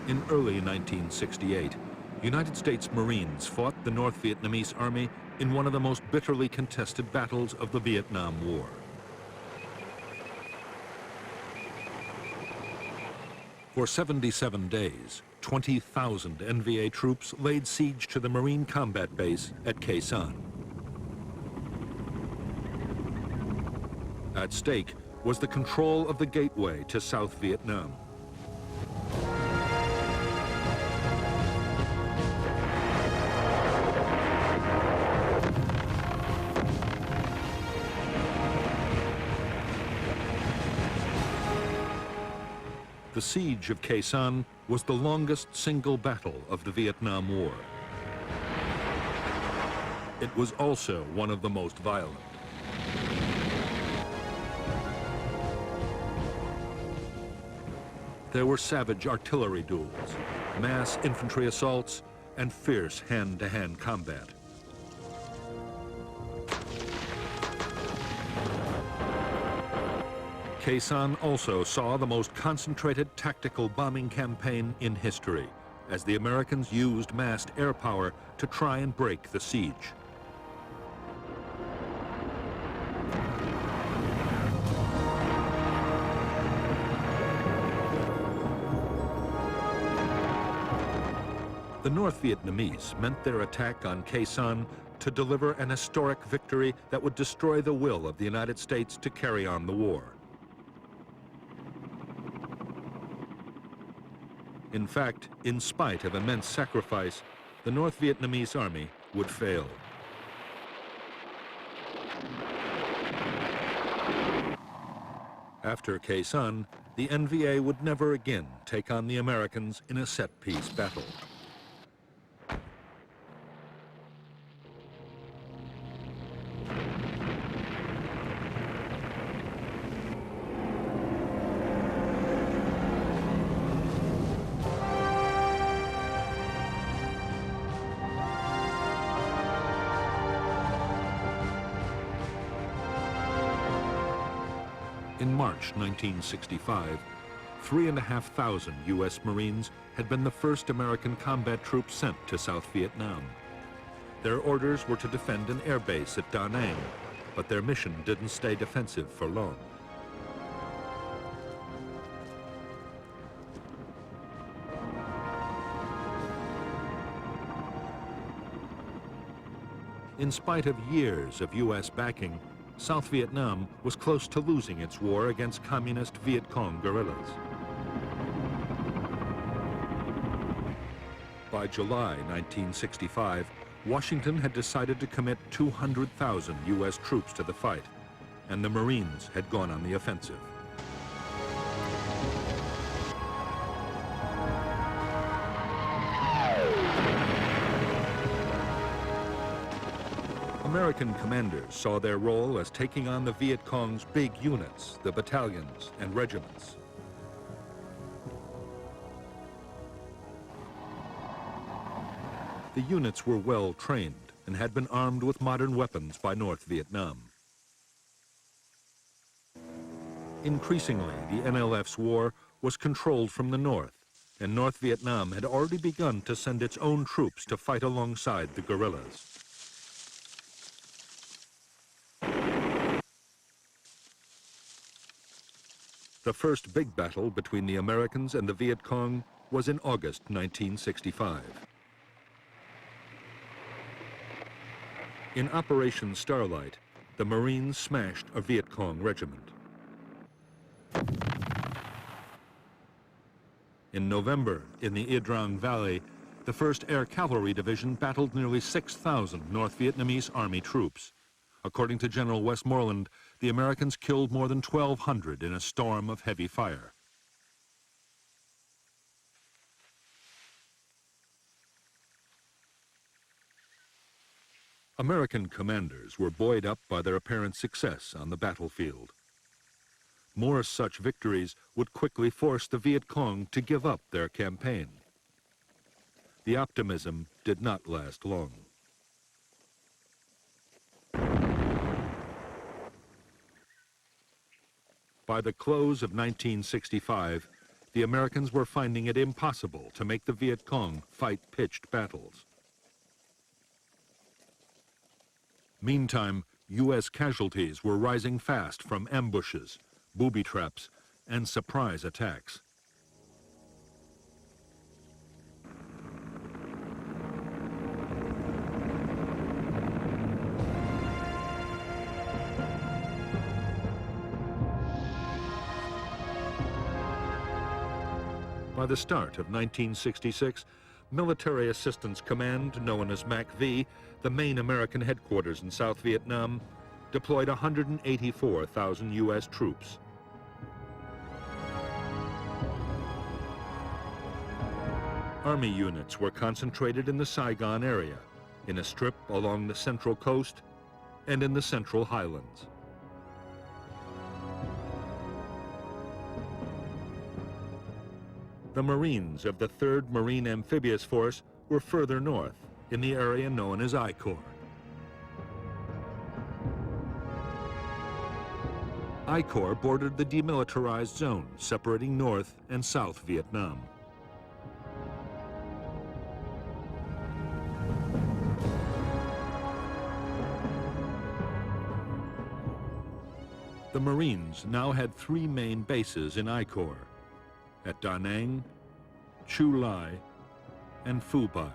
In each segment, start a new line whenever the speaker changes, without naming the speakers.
In early 1968, United States Marines fought the North Vietnamese Army in one of the most bitterly contested battles of the Vietnam War. For 77 days, 20,000 NVA troops laid siege to the Marine combat base at Khe Sanh. At stake was the control of the gateway to South Vietnam. The siege of Khe Sanh was the longest single battle of the Vietnam War. It was also one of the most violent. There were savage artillery duels, mass infantry assaults, and fierce hand-to-hand combat. Khe Sanh also saw the most concentrated tactical bombing campaign in history, as the Americans used massed air power to try and break the siege. The North Vietnamese meant their attack on Khe Sanh to deliver an historic victory that would destroy the will of the United States to carry on the war. In fact, in spite of immense sacrifice, the North Vietnamese army would fail. After Khe Sanh, the NVA would never again take on the Americans in a set-piece battle. In March 1965, 3,500 U.S. Marines had been the first American combat troops sent to South Vietnam. Their orders were to defend an air base at Da Nang, but their mission didn't stay defensive for long. In spite of years of U.S. backing, South Vietnam was close to losing its war against communist Viet Cong guerrillas. By July 1965, Washington had decided to commit 200,000 U.S. troops to the fight, and the Marines had gone on the offensive. American commanders saw their role as taking on the Viet Cong's big units, the battalions and regiments. The units were well trained and had been armed with modern weapons by North Vietnam. Increasingly, the NLF's war was controlled from the north, and North Vietnam had already begun to send its own troops to fight alongside the guerrillas. The first big battle between the Americans and the Viet Cong was in August 1965. In Operation Starlight, the Marines smashed a Viet Cong regiment. In November, in the Ia Drang Valley, the 1st Air Cavalry Division battled nearly 6,000 North Vietnamese Army troops. According to General Westmoreland, the Americans killed more than 1,200 in a storm of heavy fire. American commanders were buoyed up by their apparent success on the battlefield. More such victories would quickly force the Viet Cong to give up their campaign. The optimism did not last long. By the close of 1965, the Americans were finding it impossible to make the Viet Cong fight pitched battles. Meantime, U.S. casualties were rising fast from ambushes, booby traps, and surprise attacks. By the start of 1966, Military Assistance Command, known as MACV, the main American headquarters in South Vietnam, deployed 184,000 U.S. troops. Army units were concentrated in the Saigon area, in a strip along the central coast, and in the central highlands. The Marines of the 3rd Marine Amphibious Force were further north, in the area known as I Corps. I Corps bordered the demilitarized zone separating North and South Vietnam. The Marines now had 3 main bases in I Corps, at Da Nang, Chu Lai, and Phu Bai,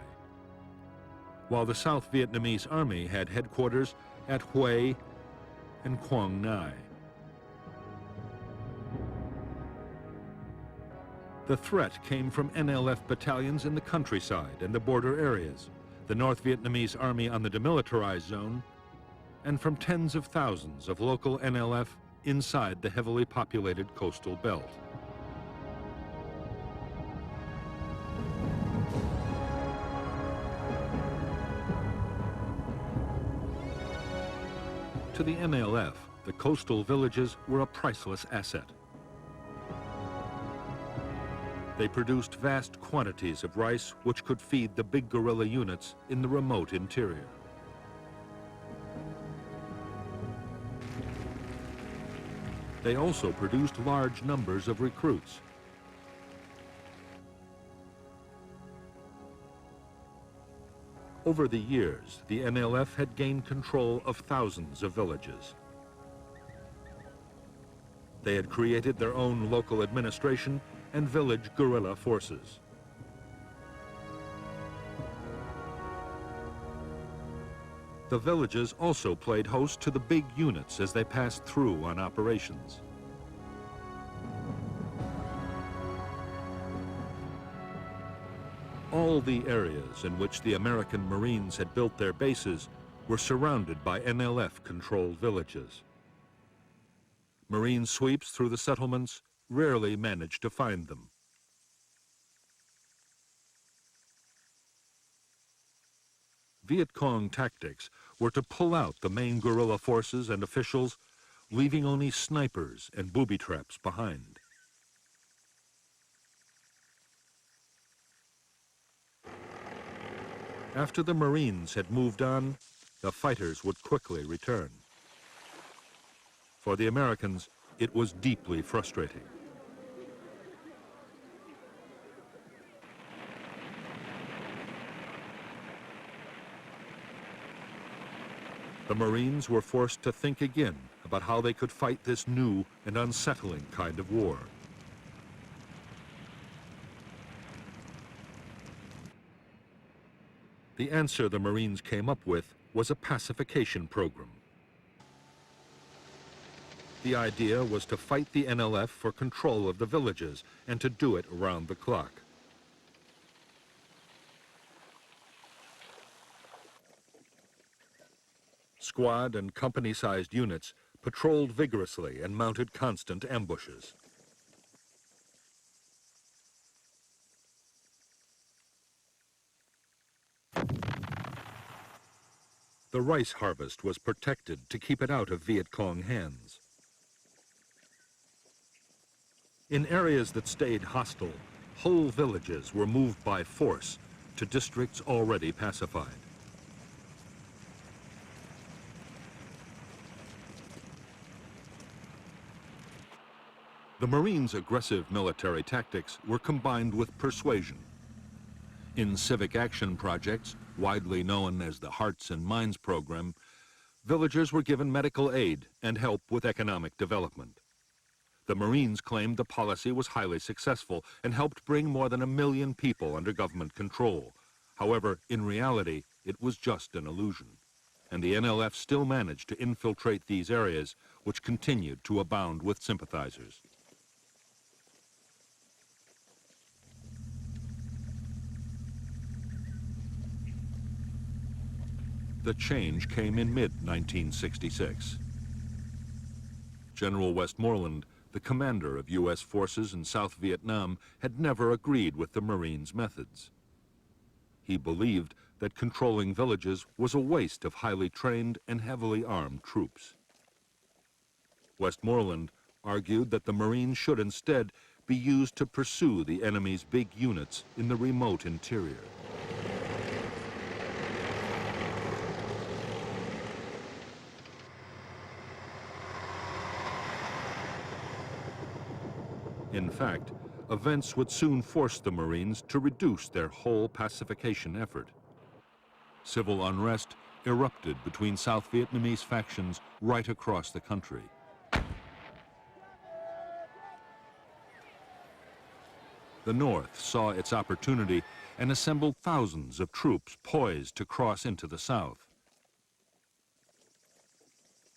while the South Vietnamese Army had headquarters at Hue and Quang Ngai. The threat came from NLF battalions in the countryside and the border areas, the North Vietnamese Army on the demilitarized zone, and from tens of thousands of local NLF inside the heavily populated coastal belt. To the NLF, the coastal villages were a priceless asset. They produced vast quantities of rice which could feed the big guerrilla units in the remote interior. They also produced large numbers of recruits. Over the years, the NLF had gained control of thousands of villages. They had created their own local administration and village guerrilla forces. The villages also played host to the big units as they passed through on operations. All the areas in which the American Marines had built their bases were surrounded by NLF-controlled villages. Marine sweeps through the settlements rarely managed to find them. Viet Cong tactics were to pull out the main guerrilla forces and officials, leaving only snipers and booby traps behind. After the Marines had moved on, the fighters would quickly return. For the Americans, it was deeply frustrating. The Marines were forced to think again about how they could fight this new and unsettling kind of war. The answer the Marines came up with was a pacification program. The idea was to fight the NLF for control of the villages and to do it around the clock. Squad and company-sized units patrolled vigorously and mounted constant ambushes. The rice harvest was protected to keep it out of Viet Cong hands. In areas that stayed hostile, whole villages were moved by force to districts already pacified. The Marines' aggressive military tactics were combined with persuasion. In civic action projects, widely known as the Hearts and Minds program, villagers were given medical aid and help with economic development. The Marines claimed the policy was highly successful and helped bring more than 1 million people under government control. However, in reality, it was just an illusion, and the NLF still managed to infiltrate these areas, which continued to abound with sympathizers. The change came in mid-1966. General Westmoreland, the commander of U.S. forces in South Vietnam, had never agreed with the Marines' methods. He believed that controlling villages was a waste of highly trained and heavily armed troops. Westmoreland argued that the Marines should instead be used to pursue the enemy's big units in the remote interior. In fact, events would soon force the Marines to reduce their whole pacification effort. Civil unrest erupted between South Vietnamese factions right across the country. The North saw its opportunity and assembled thousands of troops poised to cross into the South.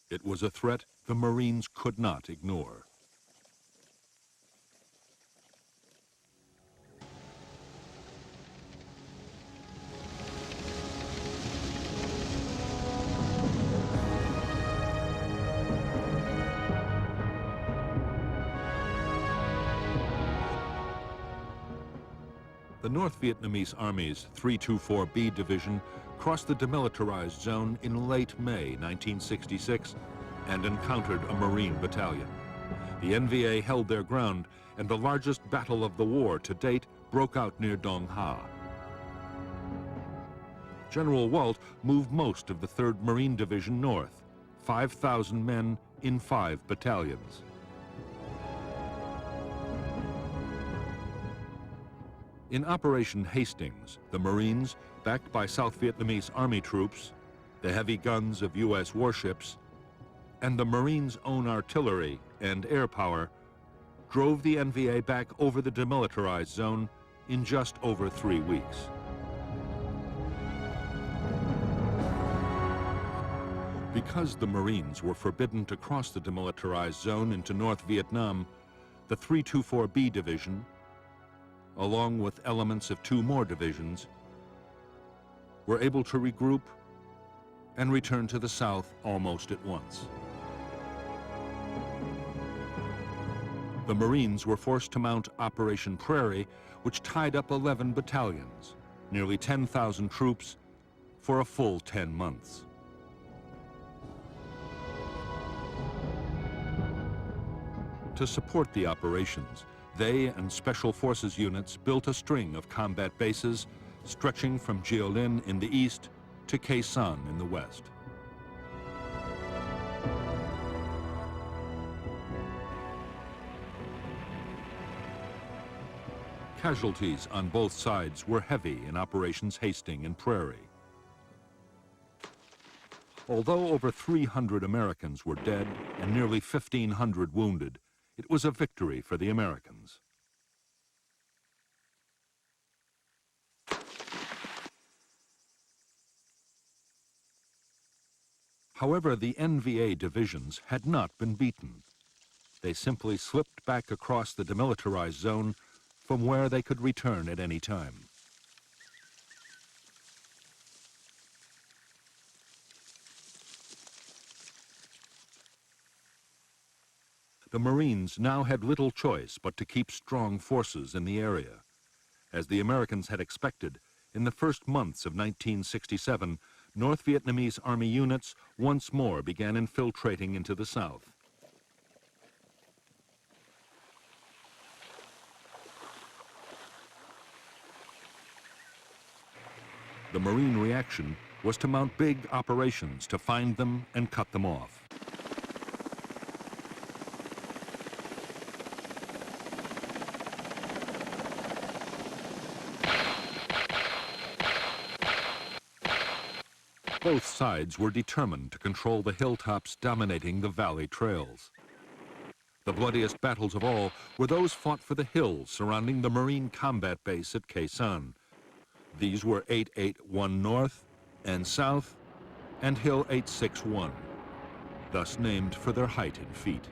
It was a threat the Marines could not ignore. The North Vietnamese Army's 324B Division crossed the demilitarized zone in late May 1966 and encountered a Marine battalion. The NVA held their ground, and the largest battle of the war to date broke out near Dong Ha. General Walt moved most of the 3rd Marine Division north, 5,000 men in 5 battalions. In Operation Hastings, the Marines, backed by South Vietnamese Army troops, the heavy guns of U.S. warships, and the Marines' own artillery and air power, drove the NVA back over the demilitarized zone in just over 3 weeks. Because the Marines were forbidden to cross the demilitarized zone into North Vietnam, the 324B Division, along with elements of 2 more divisions, were able to regroup and return to the south almost at once. The Marines were forced to mount Operation Prairie, which tied up 11 battalions, nearly 10,000 troops, for a full 10 months. To support the operations, they and Special Forces units built a string of combat bases stretching from Jiolin in the east to Khe Sanh in the west. Casualties on both sides were heavy in Operations Hastings and Prairie. Although over 300 Americans were dead and nearly 1,500 wounded, it was a victory for the Americans. However, the NVA divisions had not been beaten. They simply slipped back across the demilitarized zone from where they could return at any time. The Marines now had little choice but to keep strong forces in the area. As the Americans had expected, in the first months of 1967, North Vietnamese Army units once more began infiltrating into the south. The Marine reaction was to mount big operations to find them and cut them off. Both sides were determined to control the hilltops dominating the valley trails. The bloodiest battles of all were those fought for the hills surrounding the Marine combat base at Khe Sanh. These were 881 North and South and Hill 861, thus named for their height in feet.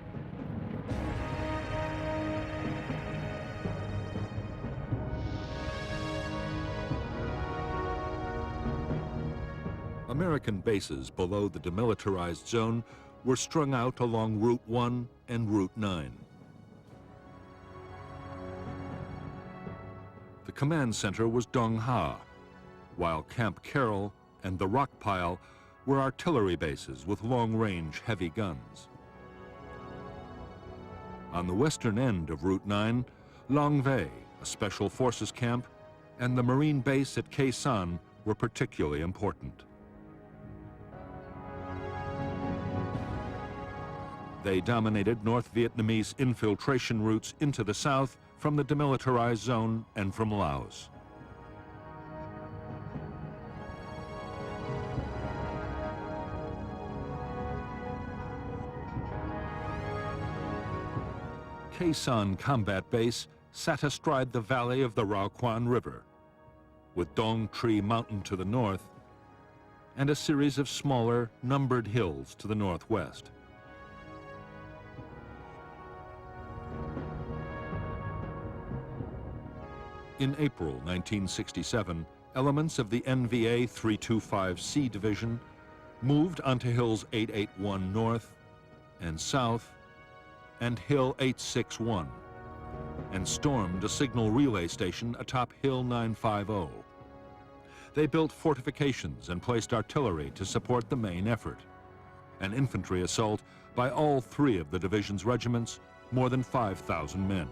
American bases below the demilitarized zone were strung out along Route 1 and Route 9. The command center was Dong Ha, while Camp Carroll and the Rock Pile were artillery bases with long-range heavy guns. On the western end of Route 9, Long Vei, a special forces camp, and the Marine base at Khe Sanh were particularly important. They dominated North Vietnamese infiltration routes into the south from the demilitarized zone and from Laos. Khe Sanh Combat Base sat astride the valley of the Rao Quan River, with Dong Tri Mountain to the north and a series of smaller, numbered hills to the northwest. In April 1967, elements of the NVA 325C Division moved onto Hills 881 North and South and Hill 861 and stormed a signal relay station atop Hill 950. They built fortifications and placed artillery to support the main effort. An infantry assault by all three of the division's regiments, more than 5,000 men.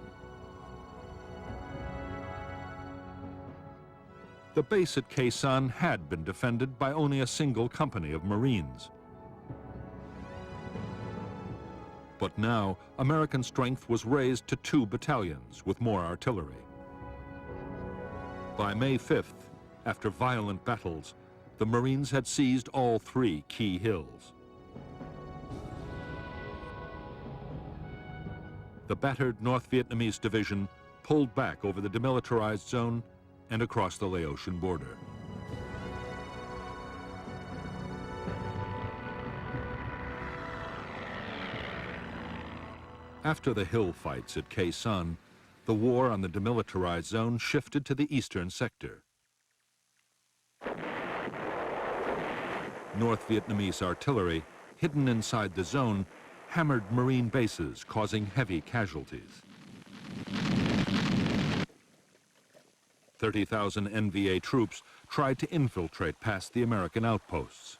The base at Khe Sanh had been defended by only a single company of Marines. But now, American strength was raised to 2 battalions with more artillery. By May 5th, after violent battles, the Marines had seized all 3 key hills. The battered North Vietnamese division pulled back over the demilitarized zone and across the Laotian border. After the hill fights at Khe Sanh, the war on the demilitarized zone shifted to the eastern sector. North Vietnamese artillery, hidden inside the zone, hammered Marine bases, causing heavy casualties. 30,000 NVA troops tried to infiltrate past the American outposts.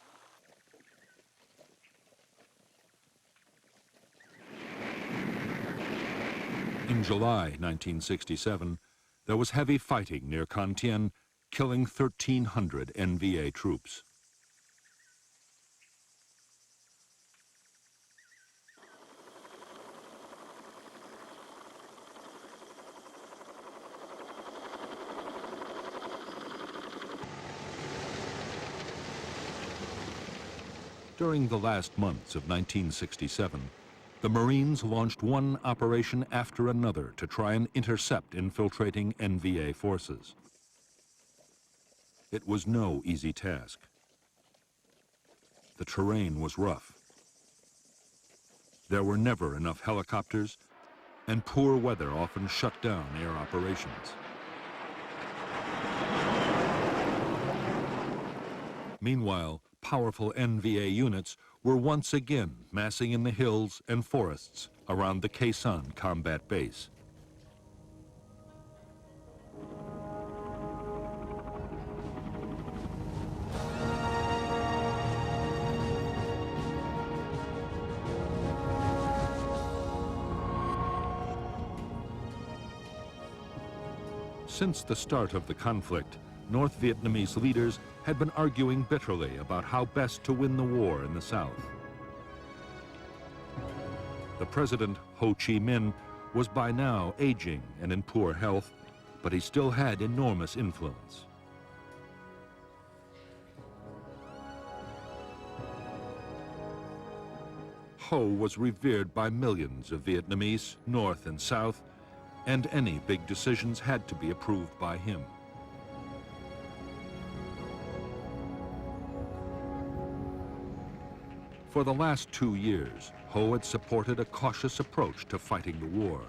In July 1967, there was heavy fighting near Con Thien, killing 1,300 NVA troops. During the last months of 1967, the Marines launched one operation after another to try and intercept infiltrating NVA forces. It was no easy task. The terrain was rough. There were never enough helicopters, and poor weather often shut down air operations. Meanwhile, powerful NVA units were once again massing in the hills and forests around the Khe Sanh combat base. Since the start of the conflict, North Vietnamese leaders had been arguing bitterly about how best to win the war in the south. The president, Ho Chi Minh, was by now aging and in poor health, but he still had enormous influence. Ho was revered by millions of Vietnamese, North and South, and any big decisions had to be approved by him. For the last 2 years, Ho had supported a cautious approach to fighting the war.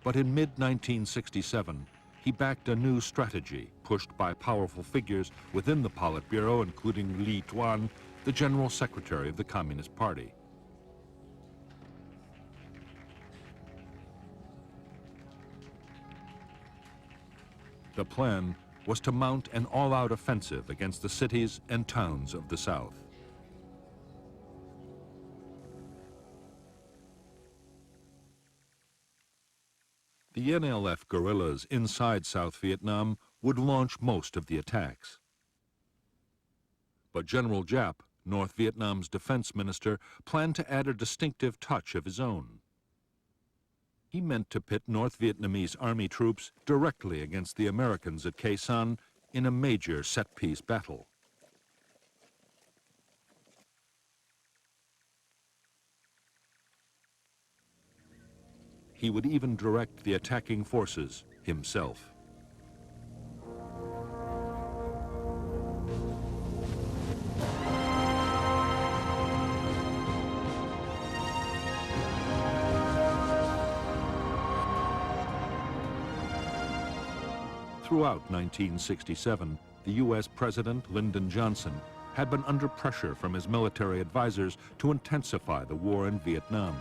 But in mid-1967, he backed a new strategy pushed by powerful figures within the Politburo, including Li Tuan, the General Secretary of the Communist Party. The plan was to mount an all-out offensive against the cities and towns of the South. The NLF guerrillas inside South Vietnam would launch most of the attacks. But General Giap, North Vietnam's defense minister, planned to add a distinctive touch of his own. He meant to pit North Vietnamese army troops directly against the Americans at Khe Sanh in a major set-piece battle. He would even direct the attacking forces himself. Throughout 1967, the U.S. President Lyndon Johnson had been under pressure from his military advisors to intensify the war in Vietnam.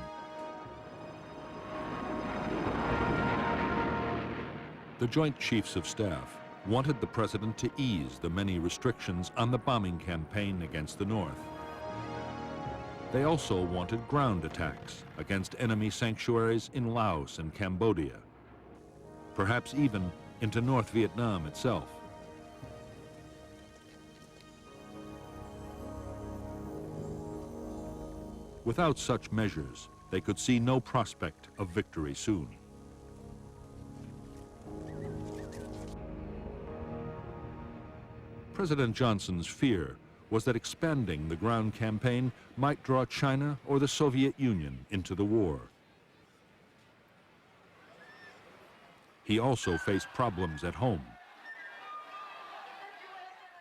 The Joint Chiefs of Staff wanted the president to ease the many restrictions on the bombing campaign against the North. They also wanted ground attacks against enemy sanctuaries in Laos and Cambodia, perhaps even into North Vietnam itself. Without such measures, they could see no prospect of victory soon. President Johnson's fear was that expanding the ground campaign might draw China or the Soviet Union into the war. He also faced problems at home.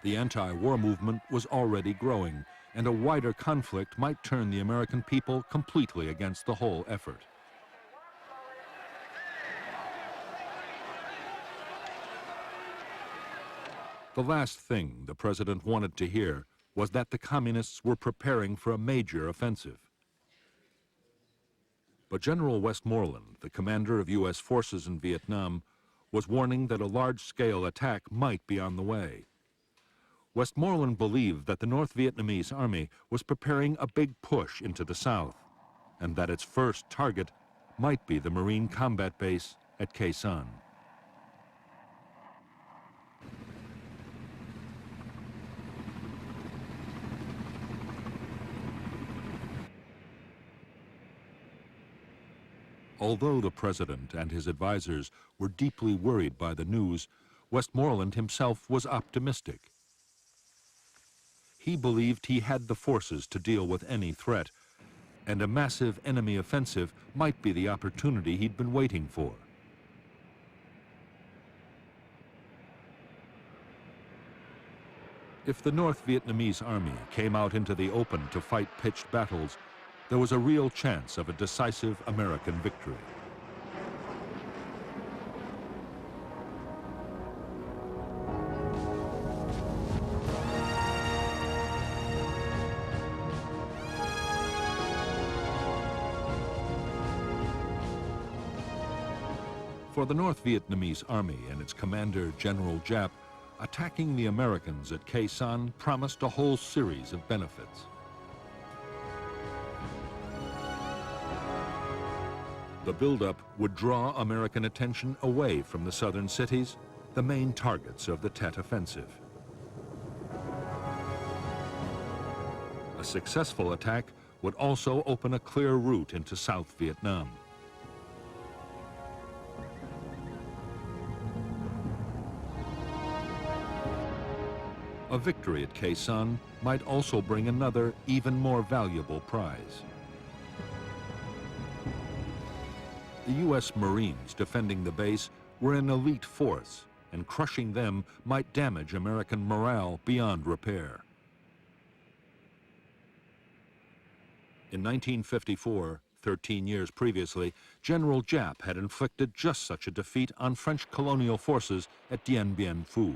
The anti-war movement was already growing, and a wider conflict might turn the American people completely against the whole effort. The last thing the president wanted to hear was that the communists were preparing for a major offensive. But General Westmoreland, the commander of U.S. forces in Vietnam, was warning that a large-scale attack might be on the way. Westmoreland believed that the North Vietnamese army was preparing a big push into the south, and that its first target might be the Marine combat base at Khe Sanh. Although the president and his advisors were deeply worried by the news, Westmoreland himself was optimistic. He believed he had the forces to deal with any threat, and a massive enemy offensive might be the opportunity he'd been waiting for. If the North Vietnamese army came out into the open to fight pitched battles, there was a real chance of a decisive American victory. For the North Vietnamese army and its commander, General Giap, attacking the Americans at Khe Sanh promised a whole series of benefits. The buildup would draw American attention away from the southern cities, the main targets of the Tet Offensive. A successful attack would also open a clear route into South Vietnam. A victory at Khe Sanh might also bring another, even more valuable prize: The U.S. Marines defending the base were an elite force, and crushing them might damage American morale beyond repair. In 1954, 13 years previously, General Giap had inflicted just such a defeat on French colonial forces at Dien Bien Phu.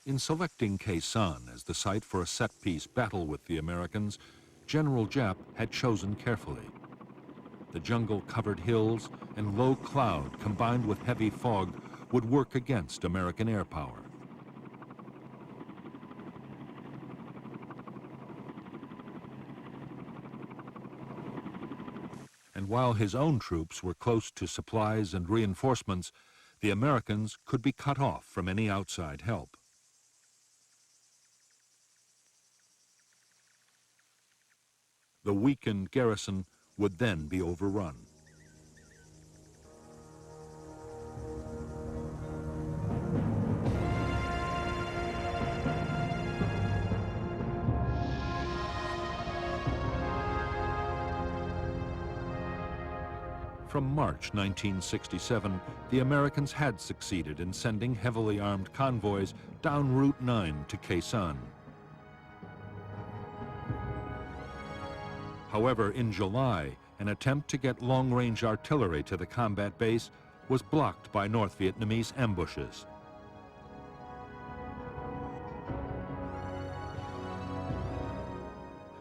In selecting Khe Sanh as the site for a set-piece battle with the Americans, General Giap had chosen carefully. The jungle-covered hills and low cloud combined with heavy fog would work against American air power. And while his own troops were close to supplies and reinforcements, the Americans could be cut off from any outside help. The weakened garrison would then be overrun. From March 1967, the Americans had succeeded in sending heavily armed convoys down Route 9 to Khe Sanh. However, in July, an attempt to get long-range artillery to the combat base was blocked by North Vietnamese ambushes.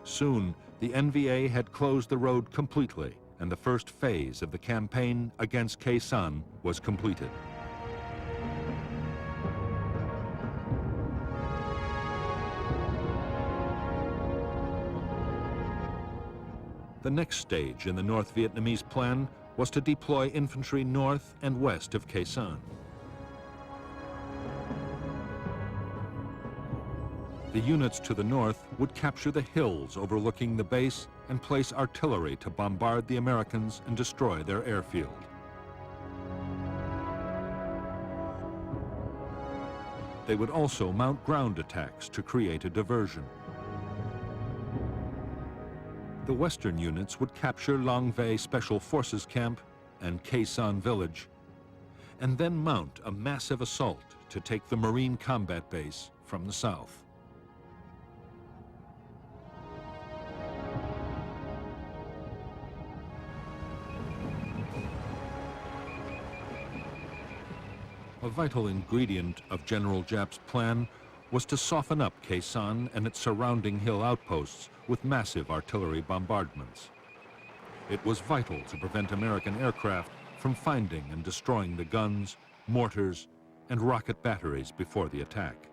Soon, the NVA had closed the road completely, and the first phase of the campaign against Khe Sanh was completed. The next stage in the North Vietnamese plan was to deploy infantry north and west of Khe Sanh. The units to the north would capture the hills overlooking the base and place artillery to bombard the Americans and destroy their airfield. They would also mount ground attacks to create a diversion. The western units would capture Long Vei Special Forces Camp and Khe Sanh Village, and then mount a massive assault to take the Marine combat base from the south. A vital ingredient of General Giap's plan was to soften up Khe Sanh and its surrounding hill outposts with massive artillery bombardments. It was vital to prevent American aircraft from finding and destroying the guns, mortars, and rocket batteries before the attack.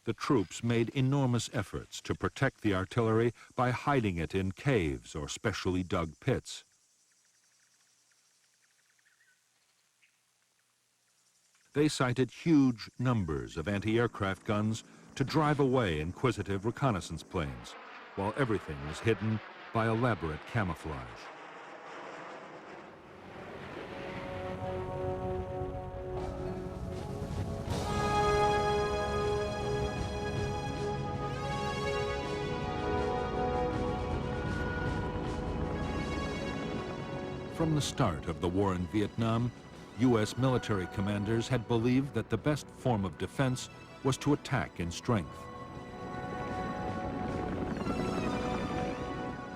The troops made enormous efforts to protect the artillery by hiding it in caves or specially dug pits. They sighted huge numbers of anti-aircraft guns to drive away inquisitive reconnaissance planes, while everything was hidden by elaborate camouflage. From the start of the war in Vietnam, U.S. military commanders had believed that the best form of defense was to attack in strength.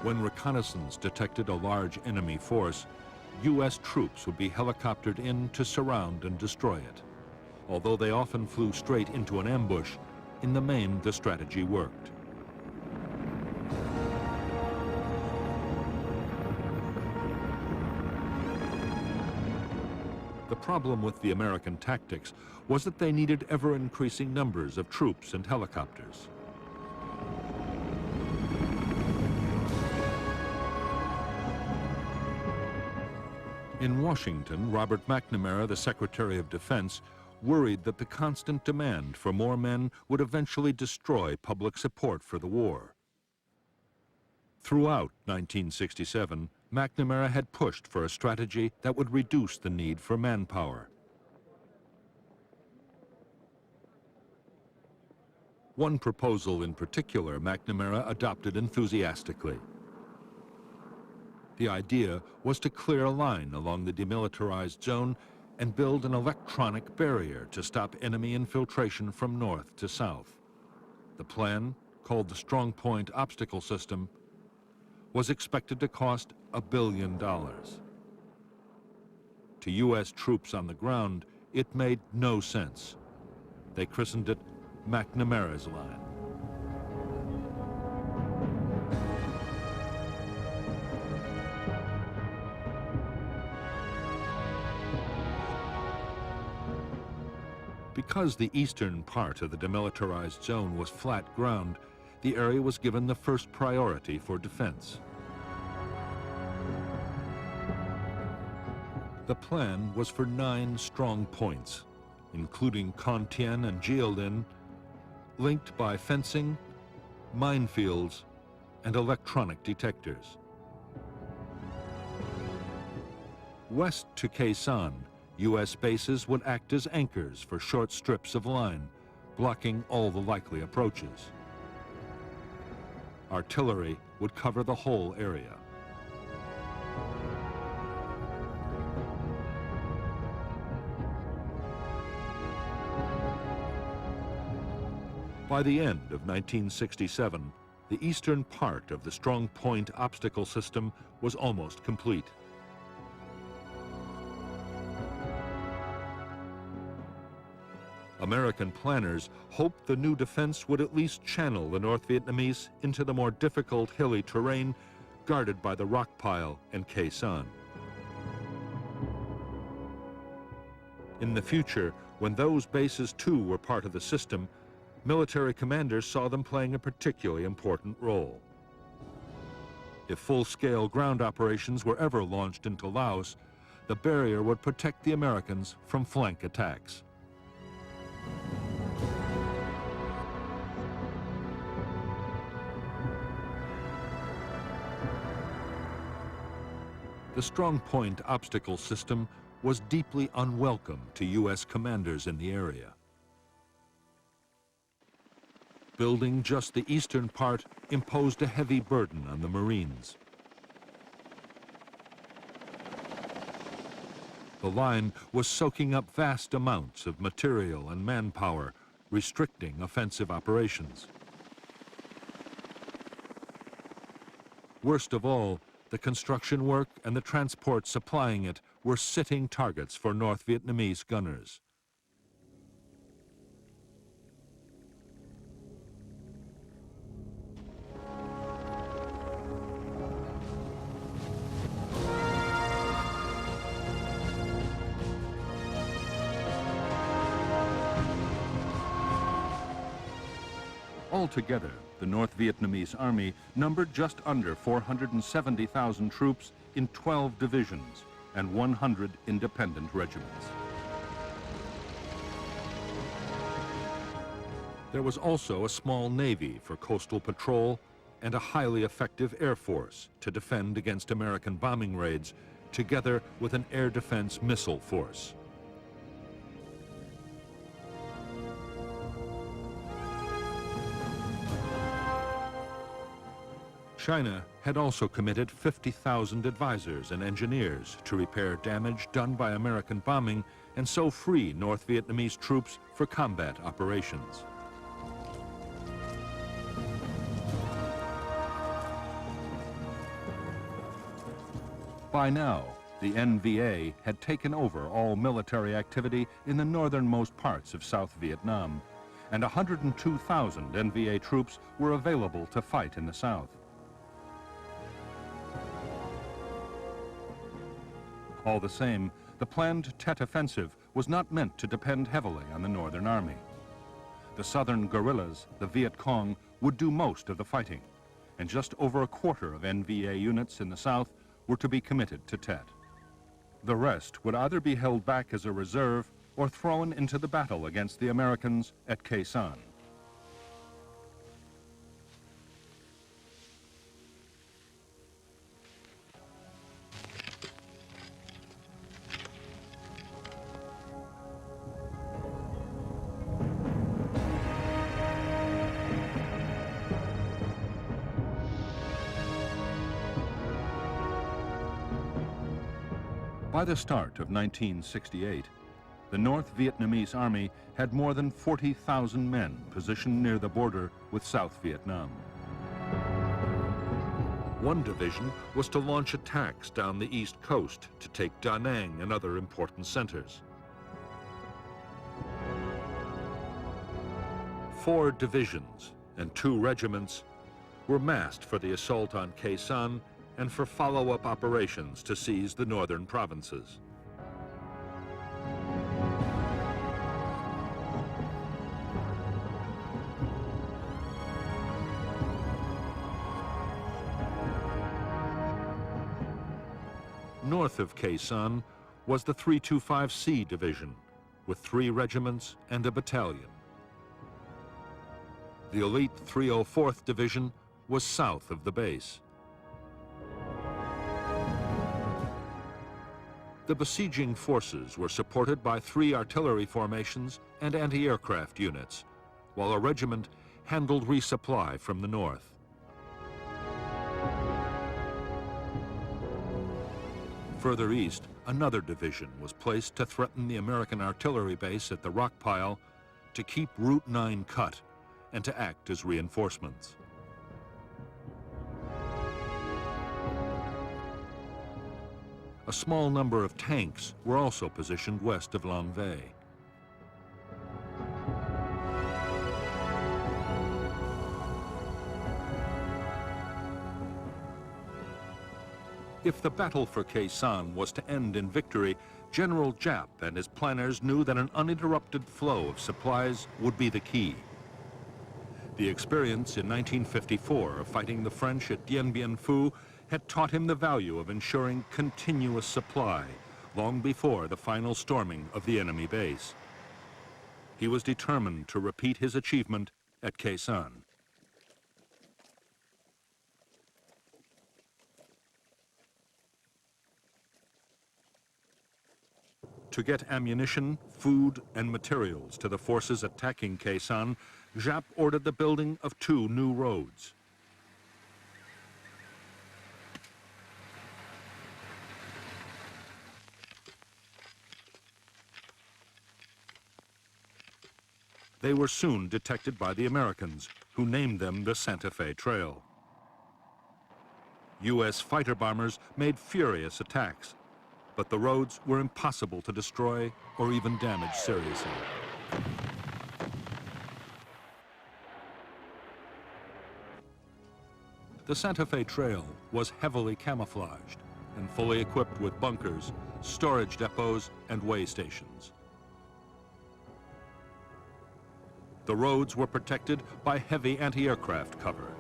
When reconnaissance detected a large enemy force, U.S. troops would be helicoptered in to surround and destroy it. Although they often flew straight into an ambush, in the main the strategy worked. The problem with the American tactics was that they needed ever-increasing numbers of troops and helicopters. In Washington, Robert McNamara, the Secretary of Defense, worried that the constant demand for more men would eventually destroy public support for the war. Throughout 1967, McNamara had pushed for a strategy that would reduce the need for manpower. One proposal in particular McNamara adopted enthusiastically. The idea was to clear a line along the demilitarized zone and build an electronic barrier to stop enemy infiltration from north to south. The plan, called the Strong Point Obstacle System, was expected to cost $1 billion. To U.S. troops on the ground, it made no sense. They christened it McNamara's Line. Because the eastern part of the demilitarized zone was flat ground, the area was given the first priority for defense. The plan was for 9 strong points, including Con-Tien and Jiaolin, linked by fencing, minefields, and electronic detectors. West to Quezon, U.S. bases would act as anchors for short strips of line, blocking all the likely approaches. Artillery would cover the whole area. By the end of 1967, the eastern part of the Strong Point Obstacle System was almost complete. American planners hoped the new defense would at least channel the North Vietnamese into the more difficult hilly terrain guarded by the rock pile and Quezon. In the future, when those bases too were part of the system, military commanders saw them playing a particularly important role. If full-scale ground operations were ever launched into Laos, the barrier would protect the Americans from flank attacks. The Strong Point Obstacle System was deeply unwelcome to U.S. commanders in the area. Building just the eastern part imposed a heavy burden on the Marines. The line was soaking up vast amounts of material and manpower, restricting offensive operations. Worst of all, the construction work and the transport supplying it were sitting targets for North Vietnamese gunners. Altogether, the North Vietnamese army numbered just under 470,000 troops in 12 divisions and 100 independent regiments. There was also a small navy for coastal patrol and a highly effective air force to defend against American bombing raids, together with an air defense missile force. China had also committed 50,000 advisors and engineers to repair damage done by American bombing and so free North Vietnamese troops for combat operations. By now, the NVA had taken over all military activity in the northernmost parts of South Vietnam, and 102,000 NVA troops were available to fight in the south. All the same, the planned Tet Offensive was not meant to depend heavily on the Northern Army. The southern guerrillas, the Viet Cong, would do most of the fighting, and just over a quarter of NVA units in the south were to be committed to Tet. The rest would either be held back as a reserve or thrown into the battle against the Americans at Quezon. By the start of 1968, the North Vietnamese Army had more than 40,000 men positioned near the border with South Vietnam. One division was to launch attacks down the east coast to take Da Nang and other important centers. 4 divisions and 2 regiments were massed for the assault on Khe Sanh and for follow-up operations to seize the northern provinces. North of Khe Sanh was the 325C Division, with 3 regiments and a battalion. The elite 304th Division was south of the base. The besieging forces were supported by 3 artillery formations and anti-aircraft units, while a regiment handled resupply from the north. Further east, another division was placed to threaten the American artillery base at the rock pile, to keep Route 9 cut, and to act as reinforcements. A small number of tanks were also positioned west of Long Vay. If the battle for Khe Sanh was to end in victory, General Giap and his planners knew that an uninterrupted flow of supplies would be the key. The experience in 1954 of fighting the French at Dien Bien Phu had taught him the value of ensuring continuous supply long before the final storming of the enemy base. He was determined to repeat his achievement at Khe Sanh. To get ammunition, food, and materials to the forces attacking Khe Sanh, Giap ordered the building of 2 new roads. They were soon detected by the Americans, who named them the Santa Fe Trail. U.S. fighter bombers made furious attacks, but the roads were impossible to destroy or even damage seriously. The Santa Fe Trail was heavily camouflaged and fully equipped with bunkers, storage depots, and way stations. The roads were protected by heavy anti-aircraft cover.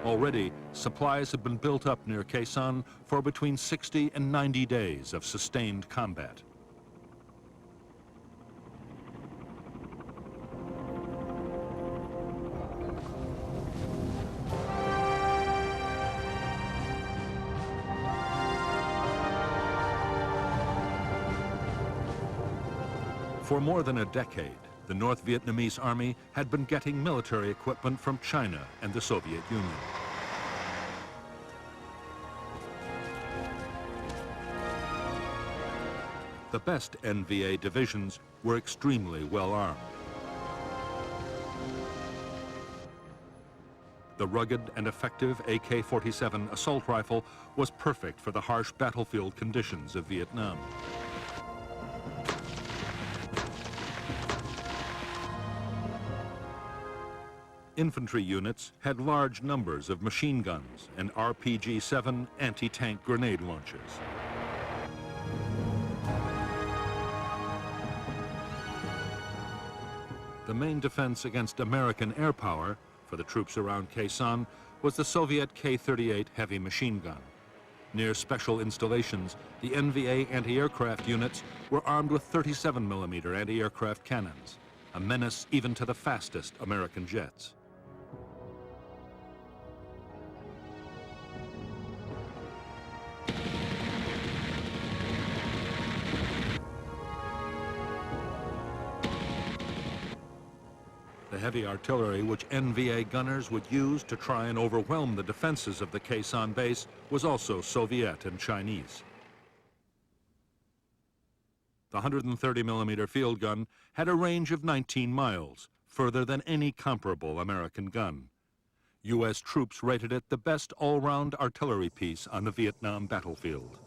Already, supplies have been built up near Khe Sanh for between 60 and 90 days of sustained combat. For more than a decade, the North Vietnamese Army had been getting military equipment from China and the Soviet Union. The best NVA divisions were extremely well armed. The rugged and effective AK-47 assault rifle was perfect for the harsh battlefield conditions of Vietnam. Infantry units had large numbers of machine guns and RPG-7 anti-tank grenade launchers. The main defense against American air power for the troops around Khe Sanh was the Soviet K-38 heavy machine gun. Near special installations, the NVA anti-aircraft units were armed with 37mm anti-aircraft cannons, a menace even to the fastest American jets. The heavy artillery which NVA gunners would use to try and overwhelm the defenses of the Khe Sanh base was also Soviet and Chinese. The 130mm field gun had a range of 19 miles, further than any comparable American gun. U.S. troops rated it the best all-round artillery piece on the Vietnam battlefield.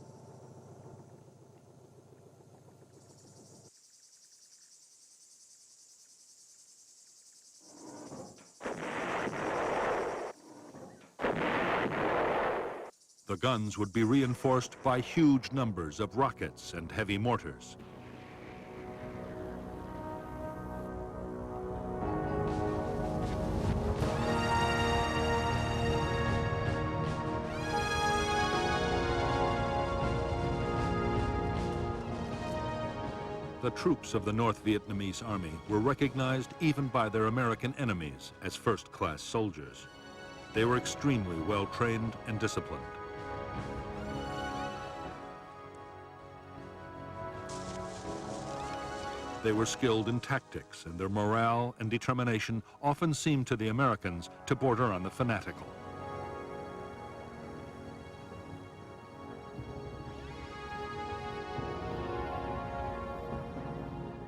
The guns would be reinforced by huge numbers of rockets and heavy mortars. The troops of the North Vietnamese Army were recognized even by their American enemies as first-class soldiers. They were extremely well-trained and disciplined. They were skilled in tactics, and their morale and determination often seemed to the Americans to border on the fanatical.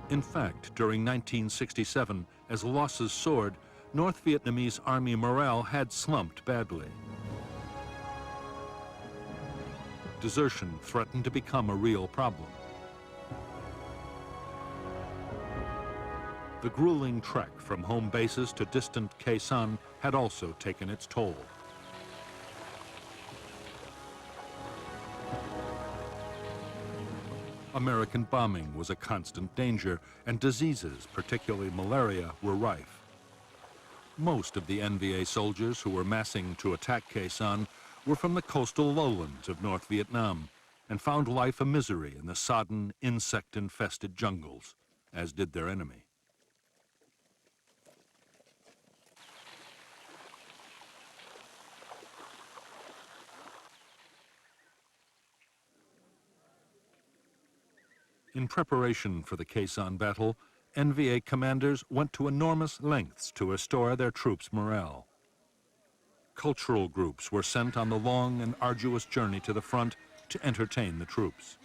In fact, during 1967, as losses soared, North Vietnamese Army morale had slumped badly. Desertion threatened to become a real problem. The grueling trek from home bases to distant Khe Sanh had also taken its toll. American bombing was a constant danger, and diseases, particularly malaria, were rife. Most of the NVA soldiers who were massing to attack Khe Sanh were from the coastal lowlands of North Vietnam and found life a misery in the sodden, insect-infested jungles, as did their enemy. In preparation for the Khe Sanh battle, NVA commanders went to enormous lengths to restore their troops' morale. Cultural groups were sent on the long and arduous journey to the front to entertain the troops.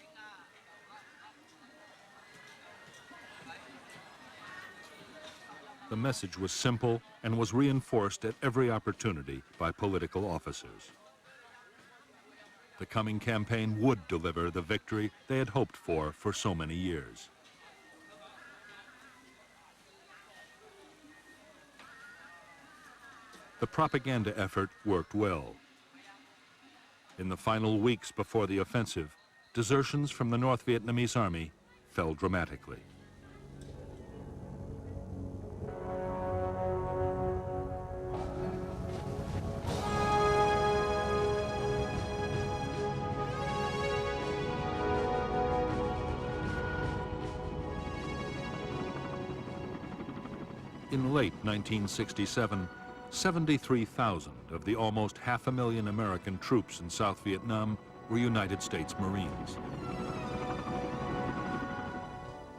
The message was simple and was reinforced at every opportunity by political officers. The coming campaign would deliver the victory they had hoped for so many years. The propaganda effort worked well. In the final weeks before the offensive, desertions from the North Vietnamese Army fell dramatically. In late 1967, 73,000 of the almost 500,000 American troops in South Vietnam were United States Marines.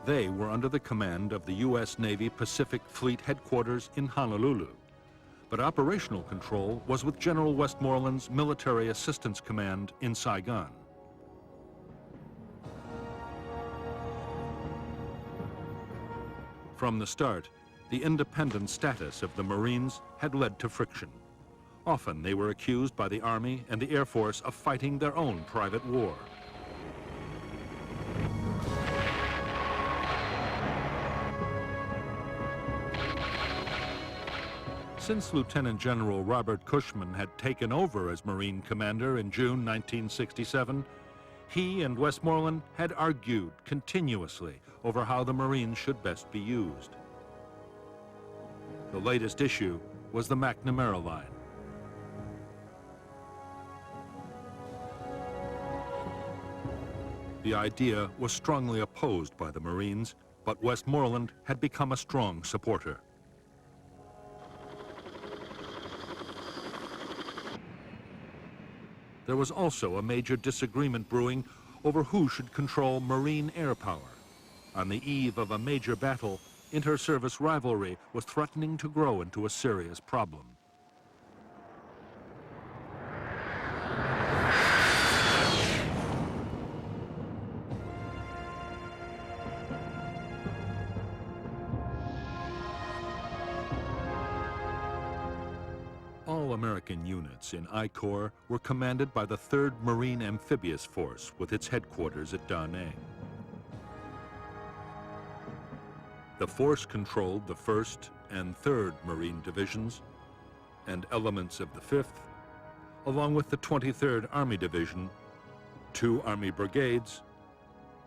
They were under the command of the U.S. Navy Pacific Fleet Headquarters in Honolulu, but operational control was with General Westmoreland's Military Assistance Command in Saigon. From the start, the independent status of the Marines had led to friction. Often they were accused by the Army and the Air Force of fighting their own private war. Since Lieutenant General Robert Cushman had taken over as Marine Commander in June 1967, he and Westmoreland had argued continuously over how the Marines should best be used. The latest issue was the McNamara Line. The idea was strongly opposed by the Marines, but Westmoreland had become a strong supporter. There was also a major disagreement brewing over who should control Marine air power. On the eve of a major battle, inter-service rivalry was threatening to grow into a serious problem. All American units in I Corps were commanded by the 3rd Marine Amphibious Force with its headquarters at Da Nang. The force controlled the 1st and 3rd Marine Divisions and elements of the 5th, along with the 23rd Army Division, 2 Army brigades,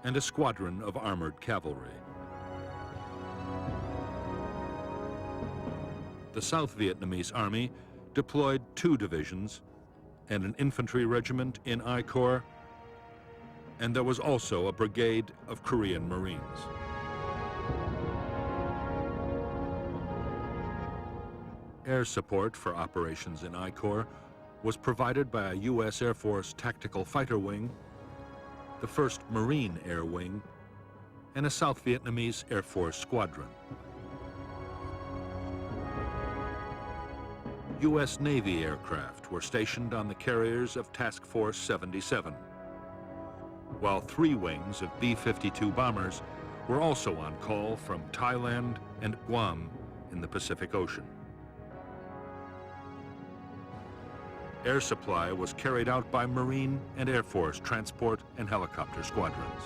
and a squadron of armored cavalry. The South Vietnamese Army deployed 2 divisions and an infantry regiment in I Corps, and there was also a brigade of Korean Marines. Air support for operations in I Corps was provided by a U.S. Air Force Tactical Fighter Wing, the 1st Marine Air Wing, and a South Vietnamese Air Force Squadron. U.S. Navy aircraft were stationed on the carriers of Task Force 77, while 3 wings of B-52 bombers were also on call from Thailand and Guam in the Pacific Ocean. Air supply was carried out by Marine and Air Force transport and helicopter squadrons.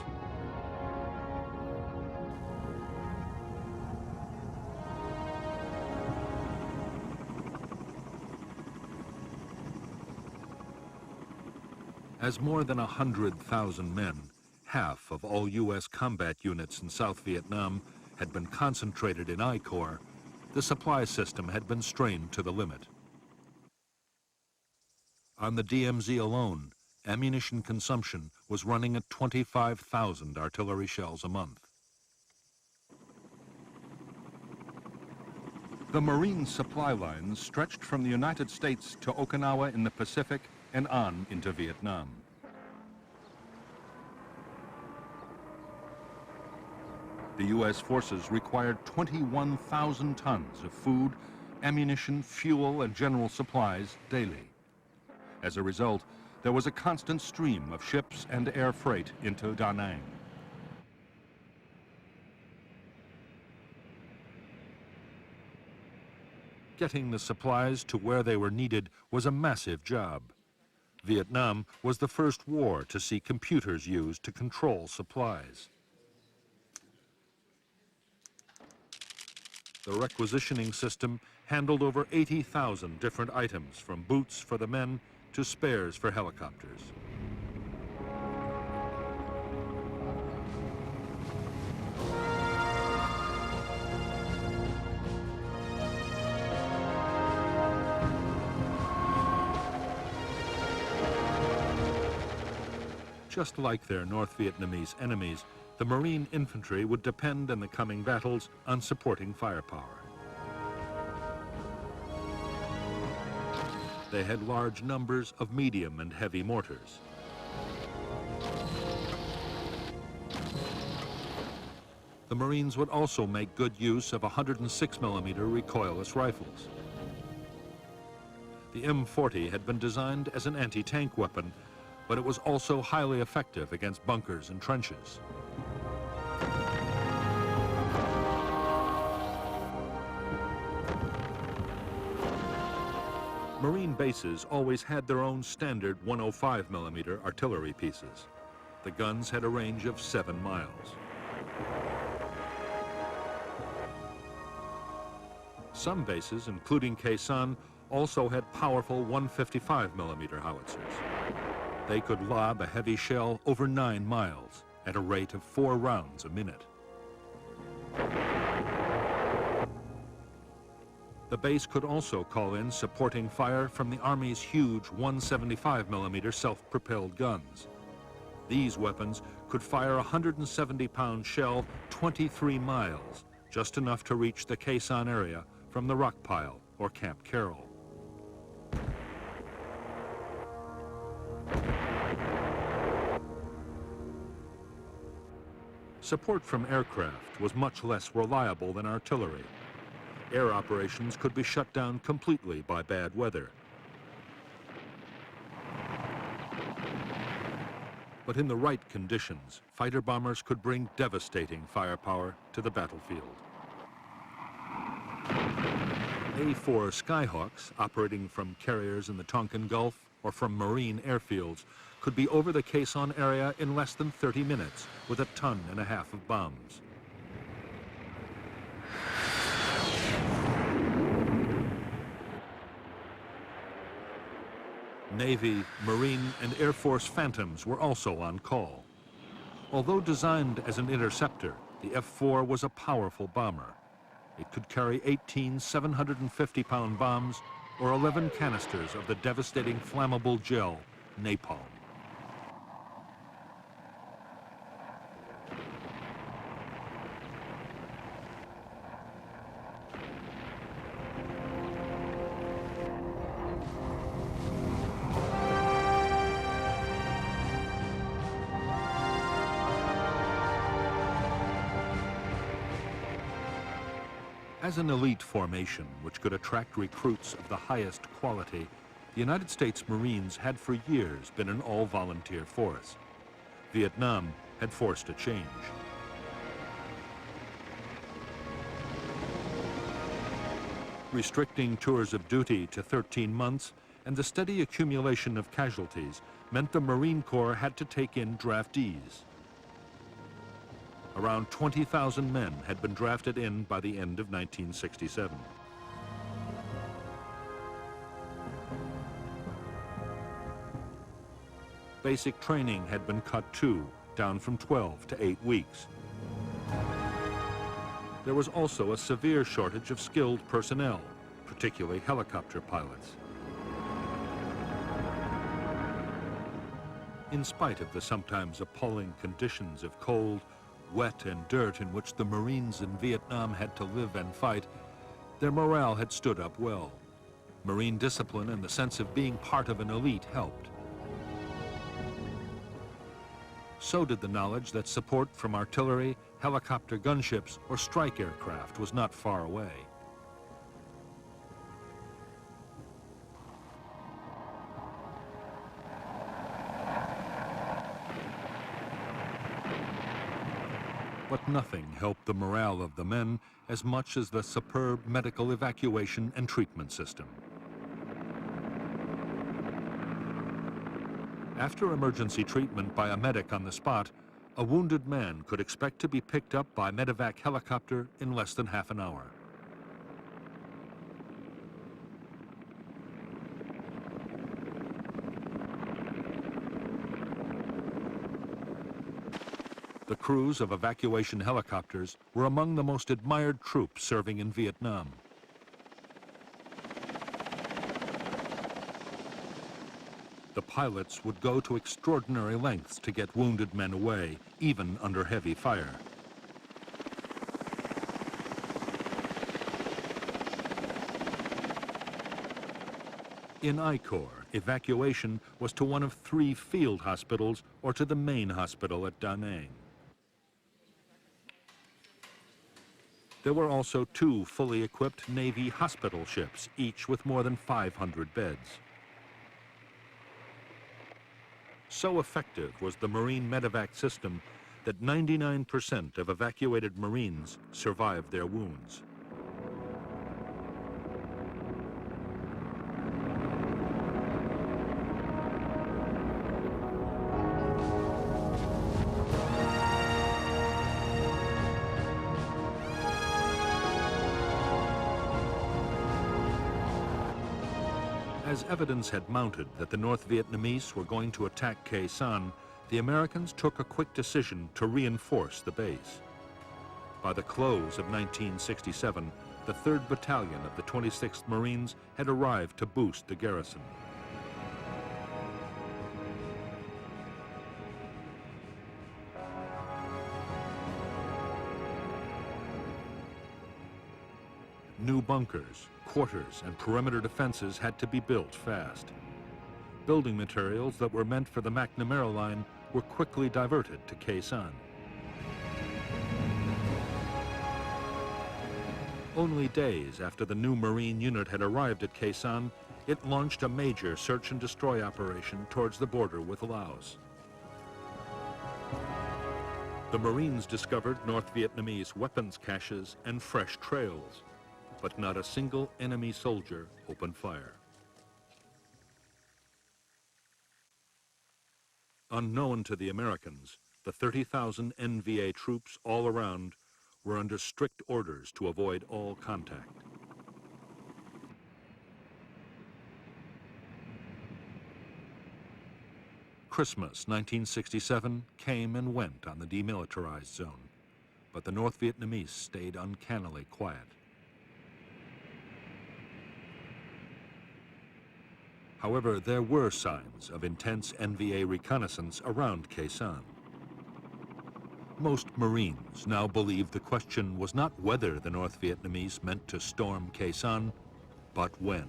As more than 100,000 men, half of all U.S. combat units in South Vietnam, had been concentrated in I Corps, the supply system had been strained to the limit. On the DMZ alone, ammunition consumption was running at 25,000 artillery shells a month. The Marine supply lines stretched from the United States to Okinawa in the Pacific and on into Vietnam. The U.S. forces required 21,000 tons of food, ammunition, fuel, and general supplies daily. As a result, there was a constant stream of ships and air freight into Da Nang. Getting the supplies to where they were needed was a massive job. Vietnam was the first war to see computers used to control supplies. The requisitioning system handled over 80,000 different items, from boots for the men to spares for helicopters. Just like their North Vietnamese enemies, the Marine infantry would depend in the coming battles on supporting firepower. They had large numbers of medium and heavy mortars. The Marines would also make good use of 106mm recoilless rifles. The M40 had been designed as an anti-tank weapon, but it was also highly effective against bunkers and trenches. Marine bases always had their own standard 105mm artillery pieces. The guns had a range of 7 miles. Some bases, including Khe Sanh, also had powerful 155mm howitzers. They could lob a heavy shell over 9 miles at a rate of 4 rounds a minute. The base could also call in supporting fire from the Army's huge 175mm self-propelled guns. These weapons could fire a 170-pound shell 23 miles, just enough to reach the Khe Sanh area from the rock pile or Camp Carroll. Support from aircraft was much less reliable than artillery. Air operations could be shut down completely by bad weather. But in the right conditions, fighter bombers could bring devastating firepower to the battlefield. A-4 Skyhawks, operating from carriers in the Tonkin Gulf or from marine airfields, could be over the Khe Sanh area in less than 30 minutes with 1.5 tons of bombs. Navy, Marine, and Air Force Phantoms were also on call. Although designed as an interceptor, the F-4 was a powerful bomber. It could carry 18 750-pound bombs or 11 canisters of the devastating flammable gel, napalm. As an elite formation which could attract recruits of the highest quality, the United States Marines had for years been an all-volunteer force. Vietnam had forced a change. Restricting tours of duty to 13 months and the steady accumulation of casualties meant the Marine Corps had to take in draftees. Around 20,000 men had been drafted in by the end of 1967. Basic training had been cut too, down from 12 to 8 weeks. There was also a severe shortage of skilled personnel, particularly helicopter pilots. In spite of the sometimes appalling conditions of cold, wet, and dirt in which the Marines in Vietnam had to live and fight, their morale had stood up well. Marine discipline and the sense of being part of an elite helped. So did the knowledge that support from artillery, helicopter gunships, or strike aircraft was not far away. But nothing helped the morale of the men as much as the superb medical evacuation and treatment system. After emergency treatment by a medic on the spot, a wounded man could expect to be picked up by medevac helicopter in less than half an hour. The crews of evacuation helicopters were among the most admired troops serving in Vietnam. The pilots would go to extraordinary lengths to get wounded men away, even under heavy fire. In I Corps, evacuation was to one of 3 field hospitals or to the main hospital at Da Nang. There were also 2 fully equipped Navy hospital ships, each with more than 500 beds. So effective was the Marine medevac system that 99% of evacuated Marines survived their wounds. As evidence had mounted that the North Vietnamese were going to attack Khe Sanh, the Americans took a quick decision to reinforce the base. By the close of 1967, the 3rd Battalion of the 26th Marines had arrived to boost the garrison. New bunkers, quarters, and perimeter defenses had to be built fast. Building materials that were meant for the McNamara Line were quickly diverted to Khe Sanh. Only days after the new Marine unit had arrived at Khe Sanh, it launched a major search and destroy operation towards the border with Laos. The Marines discovered North Vietnamese weapons caches and fresh trails. but not a single enemy soldier opened fire. Unknown to the Americans, the 30,000 NVA troops all around were under strict orders to avoid all contact. Christmas 1967 came and went on the demilitarized zone, but the North Vietnamese stayed uncannily quiet. However, there were signs of intense NVA reconnaissance around Khe Sanh. Most Marines now believed the question was not whether the North Vietnamese meant to storm Khe Sanh, but when.